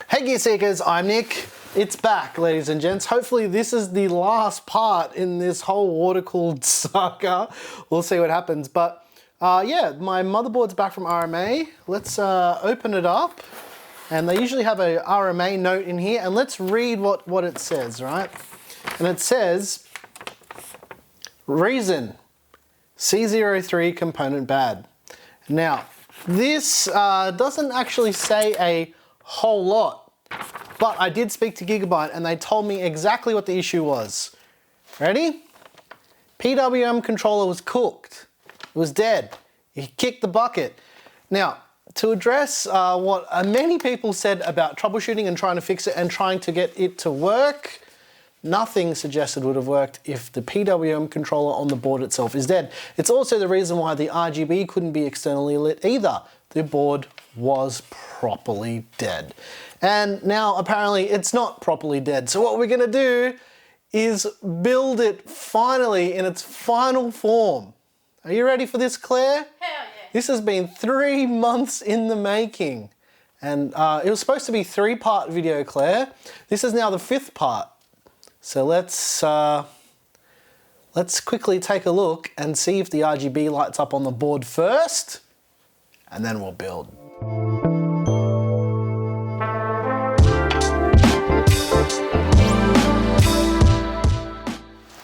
Hey Gear Seekers, I'm Nick. It's back, ladies and gents. Hopefully this is the last part in this whole water-cooled saga. We'll see what happens. But yeah, my motherboard's back from RMA. Let's open it up. And they usually have a RMA note in here. And let's read what it says, right? And it says, reason, C03 component bad. Now, this doesn't actually say a whole lot, but I did speak to Gigabyte and they told me exactly what the issue was. Ready? PWM controller was cooked. It was dead. You kicked the bucket. Now, to address what many people said about troubleshooting and trying to fix it and trying to get it to work, nothing suggested would have worked if the PWM controller on the board itself is dead. It's also the reason why the RGB couldn't be externally lit either. The board was properly dead. And now apparently it's not properly dead. So what we're gonna do is build it finally in its final form. Are you ready for this, Claire? Hell yeah. This has been 3 months in the making. And it was supposed to be 3-part video, Claire. This is now the 5th part. So let's quickly take a look and see if the RGB lights up on the board first, and then we'll build.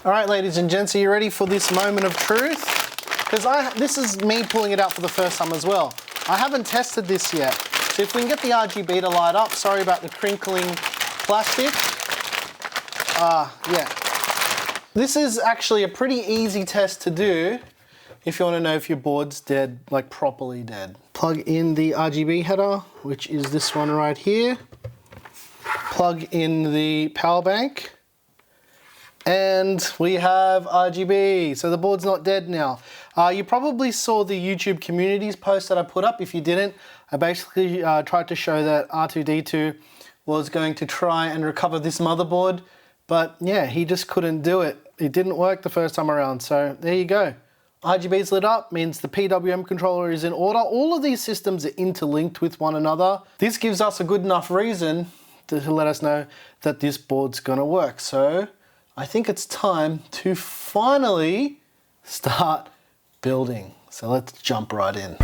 All right, ladies and gents, are you ready for this moment of truth? Because this is me pulling it out for the first time as well. I haven't tested this yet. So if we can get the RGB to light up, sorry about the crinkling plastic. Yeah. This is actually a pretty easy test to do if you want to know if your board's dead, like properly dead. Plug in the RGB header, which is this one right here. Plug in the power bank. And we have RGB, so the board's not dead now. You probably saw the YouTube communities post that I put up. If you didn't, I basically tried to show that R2D2 was going to try and recover this motherboard, but yeah, he just couldn't do it. It didn't work the first time around, so there you go. RGB's lit up, means the PWM controller is in order. All of these systems are interlinked with one another. This gives us a good enough reason to let us know that this board's gonna work. So I think it's time to finally start building. So let's jump right in.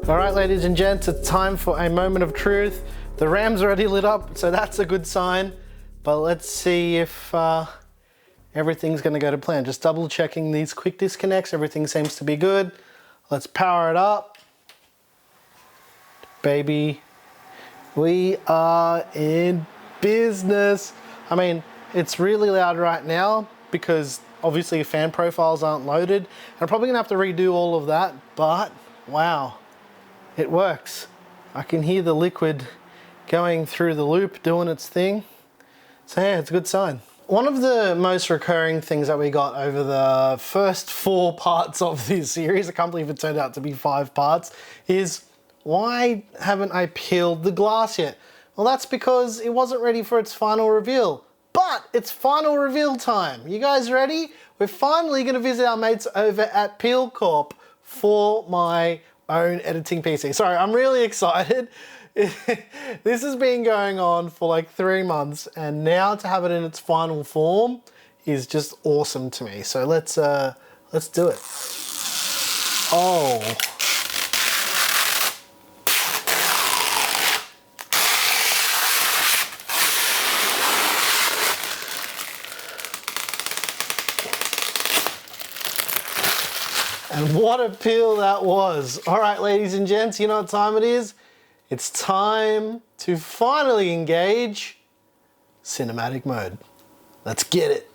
All right, ladies and gents, it's time for a moment of truth. The RAM's already lit up, so that's a good sign. But let's see if everything's gonna go to plan. Just double checking these quick disconnects. Everything seems to be good. Let's power it up. baby. We are in business. I mean, it's really loud right now because obviously fan profiles aren't loaded. I'm probably gonna have to redo all of that, but wow, it works. I can hear the liquid going through the loop, doing its thing. So yeah, it's a good sign. One of the most recurring things that we got over the first 4 parts of this series, I can't believe it turned out to be 5 parts, is why haven't I peeled the glass yet? Well, that's because it wasn't ready for its final reveal. But it's final reveal time. You guys ready? We're finally gonna visit our mates over at Corp for my own editing PC. Sorry, I'm really excited. This has been going on for like 3 months, and now to have it in its final form is just awesome to me. So let's do it. Oh. And what a peel that was. All right, ladies and gents, you know what time it is? It's time to finally engage cinematic mode. Let's get it.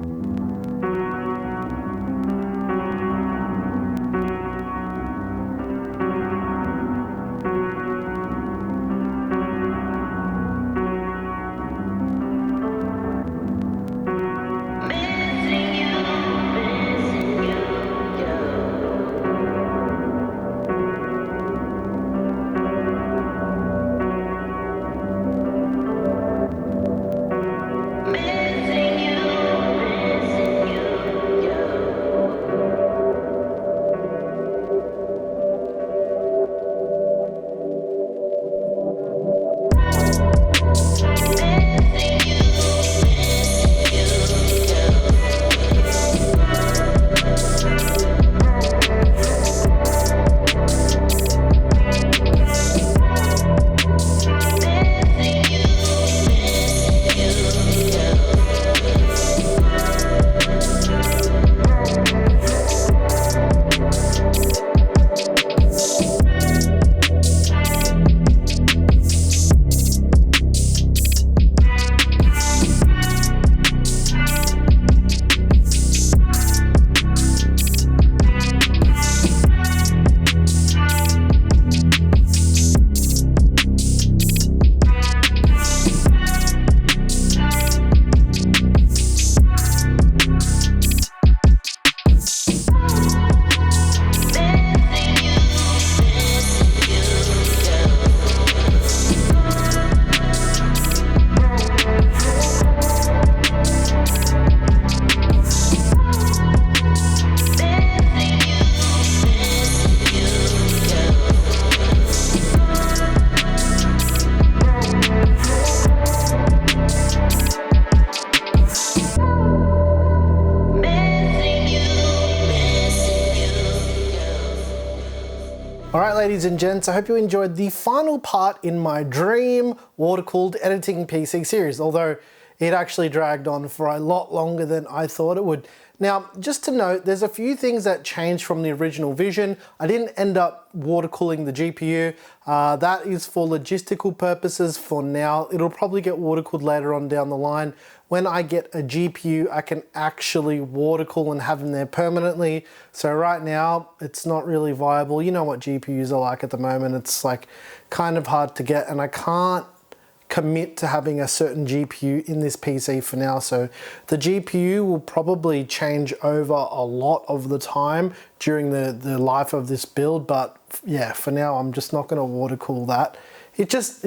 All right, ladies and gents, I hope you enjoyed the final part in my dream water-cooled editing PC series, although it actually dragged on for a lot longer than I thought it would. Now, just to note, there's a few things that changed from the original vision. I didn't end up water cooling the GPU. That is for logistical purposes for now. It'll probably get water cooled later on down the line. When I get a GPU, I can actually water cool and have them there permanently. So right now, it's not really viable. You know what GPUs are like at the moment. It's like kind of hard to get, and I can't commit to having a certain GPU in this PC for now. So the GPU will probably change over a lot of the time during the life of this build. But yeah, for now, I'm just not gonna water cool that. It just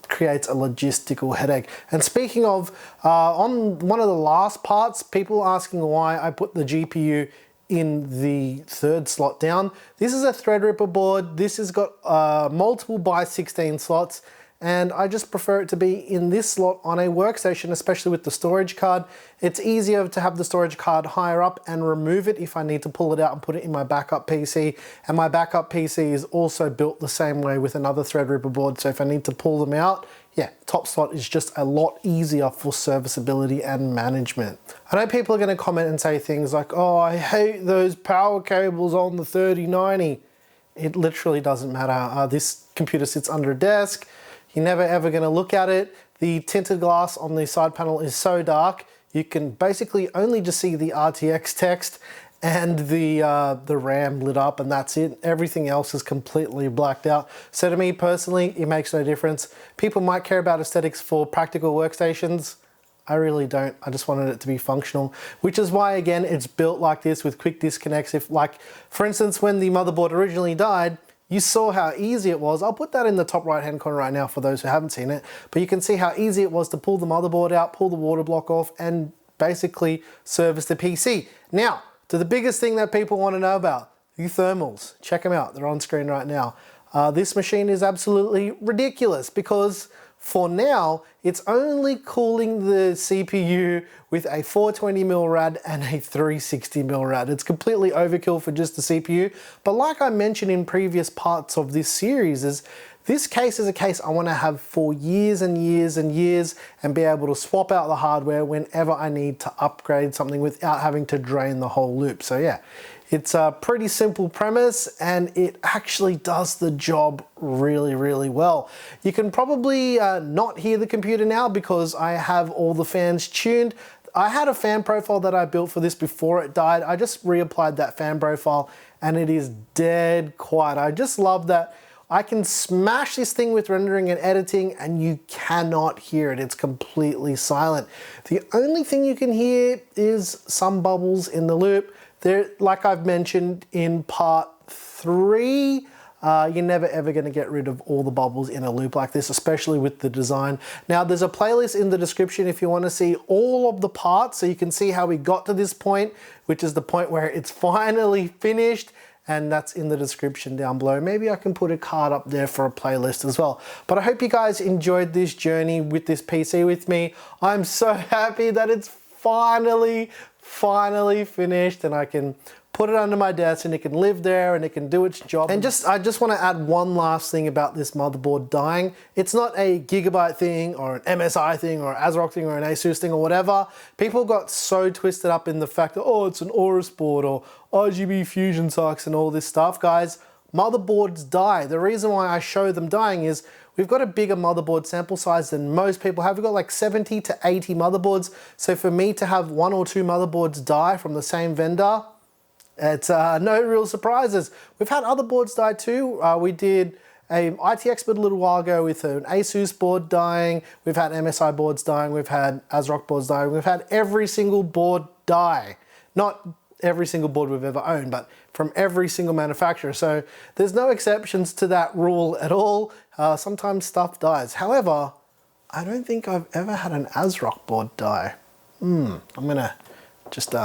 creates a logistical headache. And speaking of, on one of the last parts, people asking why I put the GPU in the third slot down. This is a Threadripper board. This has got multiple by 16 slots, and I just prefer it to be in this slot on a workstation, especially with the storage card. It's easier to have the storage card higher up and remove it if I need to pull it out and put it in my backup PC. And my backup PC is also built the same way with another Threadripper board, so if I need to pull them out, yeah, top slot is just a lot easier for serviceability and management. I know people are gonna comment and say things like, oh, I hate those power cables on the 3090. It literally doesn't matter. This computer sits under a desk. You're never ever going to look at it. The tinted glass on the side panel is so dark, you can basically only just see the RTX text and the RAM lit up, and that's it. Everything else is completely blacked out. So to me personally, it makes no difference. People might care about aesthetics for practical workstations. I really don't. I just wanted it to be functional, which is why, again, it's built like this with quick disconnects. If, like, for instance, when the motherboard originally died, you saw how easy it was. I'll put that in the top right-hand corner right now for those who haven't seen it, but you can see how easy it was to pull the motherboard out, pull the water block off, and basically service the PC. Now, to the biggest thing that people want to know about, the thermals. Check them out, they're on screen right now. This machine is absolutely ridiculous because for now, it's only cooling the CPU with a 420mm rad and a 360mm rad. It's completely overkill for just the CPU, but like I mentioned in previous parts of this series, this case is a case I want to have for years and years and years and be able to swap out the hardware whenever I need to upgrade something without having to drain the whole loop. So yeah, it's a pretty simple premise and it actually does the job really, really well. You can probably not hear the computer now because I have all the fans tuned. I had a fan profile that I built for this before it died. I just reapplied that fan profile and it is dead quiet. I just love that I can smash this thing with rendering and editing and you cannot hear it. It's completely silent. The only thing you can hear is some bubbles in the loop. There, like I've mentioned in part 3, you're never ever going to get rid of all the bubbles in a loop like this, especially with the design. Now there's a playlist in the description if you want to see all of the parts so you can see how we got to this point, which is the point where it's finally finished. And that's in the description down below. Maybe I can put a card up there for a playlist as well. But I hope you guys enjoyed this journey with this PC with me. I'm so happy that it's finally finished and I can put it under my desk and it can live there and it can do its job. And I just want to add one last thing about this motherboard dying. It's not a Gigabyte thing or an MSI thing or an ASRock thing or an Asus thing or whatever. People got so twisted up in the fact that, oh, it's an Aorus board or RGB fusion sucks and all this stuff. Guys, motherboards die. The reason why I show them dying is we've got a bigger motherboard sample size than most people have. We've got like 70 to 80 motherboards. So for me to have 1 or 2 motherboards die from the same vendor, it's no real surprises. We've had other boards die too. We did a ITX board a little while ago with an Asus board dying. We've had MSI boards dying. We've had ASRock boards dying. We've had every single board die. Not every single board we've ever owned, but from every single manufacturer. So there's no exceptions to that rule at all. Sometimes stuff dies. However, I don't think I've ever had an ASRock board die. I'm gonna just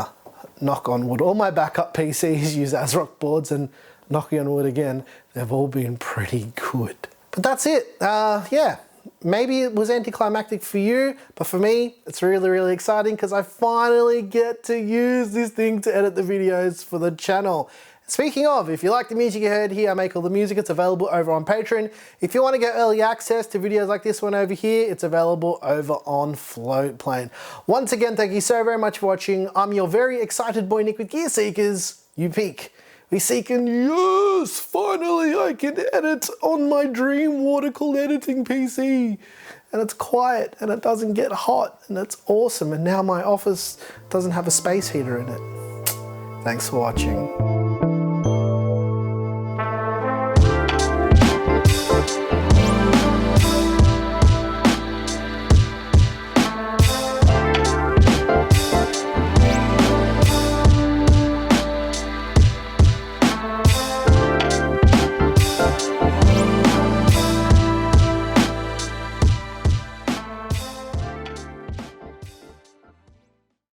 knock on wood. All my backup PCs use ASRock boards and knocking on wood again, they've all been pretty good. But that's it. Yeah, maybe it was anticlimactic for you, but for me, it's really, really exciting because I finally get to use this thing to edit the videos for the channel. Speaking of, if you like the music you heard here, I make all the music, it's available over on Patreon. If you want to get early access to videos like this one over here, it's available over on Floatplane. Once again, thank you so very much for watching. I'm your very excited boy Nick with Gear Seekers. You peek. We seek and yes, finally I can edit on my dream water-cooled editing PC. And it's quiet and it doesn't get hot and it's awesome. And now my office doesn't have a space heater in it. Thanks for watching.